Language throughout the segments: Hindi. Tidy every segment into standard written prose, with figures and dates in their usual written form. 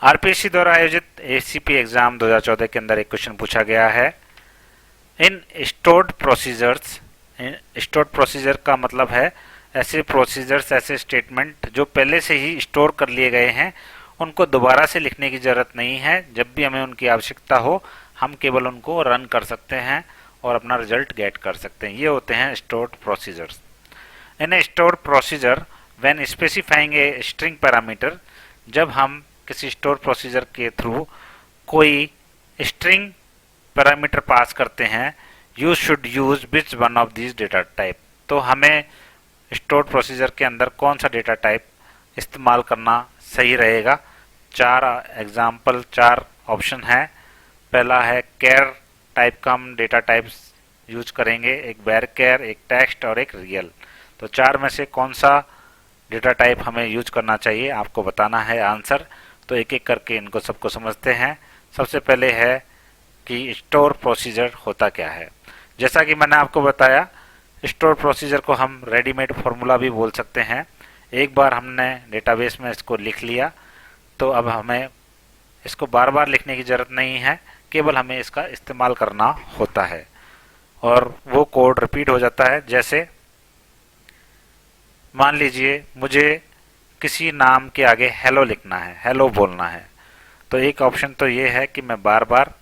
आरपीएससी द्वारा आयोजित एसीपी एग्जाम 2014 के अंदर एक क्वेश्चन पूछा गया है। इन स्टोर्ड प्रोसीजर्स, स्टोर्ड प्रोसीजर का मतलब है ऐसे प्रोसीजर्स, ऐसे स्टेटमेंट जो पहले से ही स्टोर कर लिए गए हैं, उनको दोबारा से लिखने की जरूरत नहीं है। जब भी हमें उनकी आवश्यकता हो हम केवल उनको रन कर सकते हैं और अपना रिजल्ट गेट कर सकते हैं। ये होते हैं stored procedures. In A stored procedure when specifying a string parameter, जब हम किसी स्टोर प्रोसीजर के थ्रू कोई स्ट्रिंग पैरामीटर पास करते हैं, you should use which one of these data type. तो हमें स्टोर प्रोसीजर के अंदर कौन सा डेटा टाइप इस्तेमाल करना सही रहेगा। चार एग्जाम्पल, चार ऑप्शन है। पहला है कैर टाइप का हम डेटा टाइप्स यूज करेंगे, एक वेर कैर, एक टेक्स्ट और एक रियल। तो चार में से कौन सा डेटा टाइप हमें यूज करना चाहिए, आपको बताना है आंसर। तो एक एक करके इनको सबको समझते हैं। सबसे पहले है कि स्टोर प्रोसीजर होता क्या है। जैसा कि मैंने आपको बताया, स्टोर प्रोसीजर को हम रेडीमेड फॉर्मूला भी बोल सकते हैं। एक बार हमने डेटाबेस में इसको लिख लिया तो अब हमें इसको बार बार लिखने की जरूरत नहीं है, केवल हमें इसका इस्तेमाल करना होता है और वो कोड रिपीट हो जाता है। जैसे मान लीजिए मुझे किसी नाम के आगे हेलो लिखना है, हेलो बोलना है, तो एक ऑप्शन तो ये है कि मैं बार बार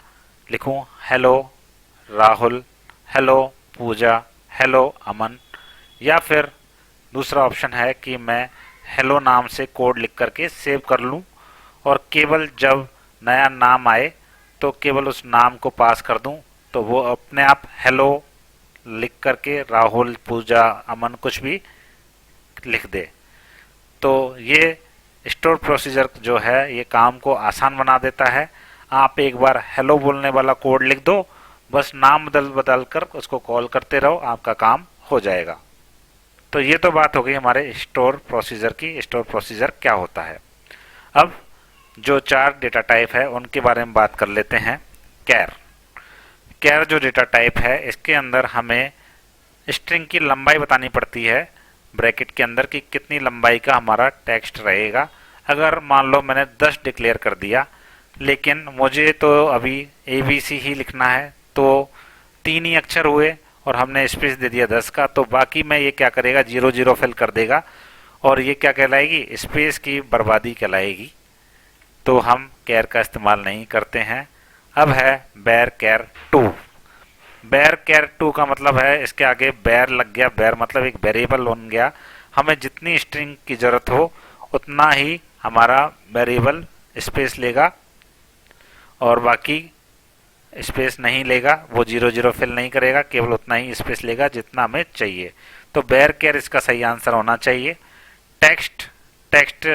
लिखूं हेलो राहुल, हेलो पूजा, हेलो अमन। या फिर दूसरा ऑप्शन है कि मैं हेलो नाम से कोड लिख करके सेव कर लूं और केवल जब नया नाम आए तो केवल उस नाम को पास कर दूं तो वो अपने आप हेलो लिख करके राहुल, पूजा, अमन कुछ भी लिख दे। तो ये स्टोर प्रोसीजर जो है ये काम को आसान बना देता है। आप एक बार हेलो बोलने वाला कोड लिख दो, बस नाम बदल बदल कर उसको कॉल करते रहो, आपका काम हो जाएगा। तो ये तो बात हो गई हमारे स्टोर प्रोसीजर की। स्टोर प्रोसीजर क्या होता है। अब जो चार डेटा टाइप है उनके बारे में बात कर लेते हैं। कैर, कैर जो डेटा टाइप है इसके अंदर हमें स्ट्रिंग की लंबाई बतानी पड़ती है ब्रैकेट के अंदर कि कितनी लंबाई का हमारा टेक्स्ट रहेगा। अगर मान लो मैंने 10 डिक्लेयर कर दिया लेकिन मुझे तो अभी ABC ही लिखना है, तो 3 ही अक्षर हुए और हमने स्पेस दे दिया 10 का, तो बाकी में ये क्या करेगा 0 0 फिल कर देगा और ये क्या कहलाएगी, स्पेस की बर्बादी कहलाएगी। तो हम कैर का इस्तेमाल नहीं करते हैं। अब है बैर कैर टू। बैर कैर टू का मतलब है इसके आगे बैर लग गया। बैर मतलब एक वेरिएबल बन गया। हमें जितनी स्ट्रिंग की जरूरत हो उतना ही हमारा वेरिएबल स्पेस लेगा और बाकी स्पेस नहीं लेगा। वो 0 0 फिल नहीं करेगा, केवल उतना ही स्पेस लेगा जितना हमें चाहिए। तो बैर कैर इसका सही आंसर होना चाहिए। टेक्स्ट, टेक्स्ट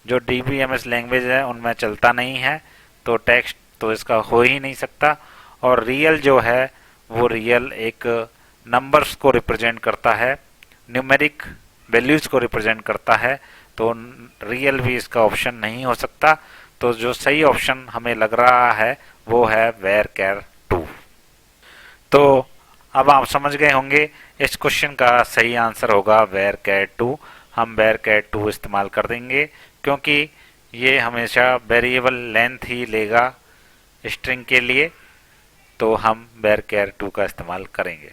जो DBMS लैंग्वेज है उनमें चलता नहीं है, तो टेक्स्ट तो इसका हो ही नहीं सकता। और रियल जो है वो रियल एक नंबर्स को रिप्रेजेंट करता है, न्यूमेरिक वैल्यूज को रिप्रेजेंट करता है, तो रियल भी इसका ऑप्शन नहीं हो सकता। तो जो सही ऑप्शन हमें लग रहा है वो है वेर कैर टू। तो अब आप समझ गए होंगे इस क्वेश्चन का सही आंसर होगा वेर कैर टू। हम वेर कैर टू इस्तेमाल कर देंगे क्योंकि ये हमेशा वेरिएबल लेंथ ही लेगा स्ट्रिंग के लिए, तो हम वेर कैर टू का इस्तेमाल करेंगे।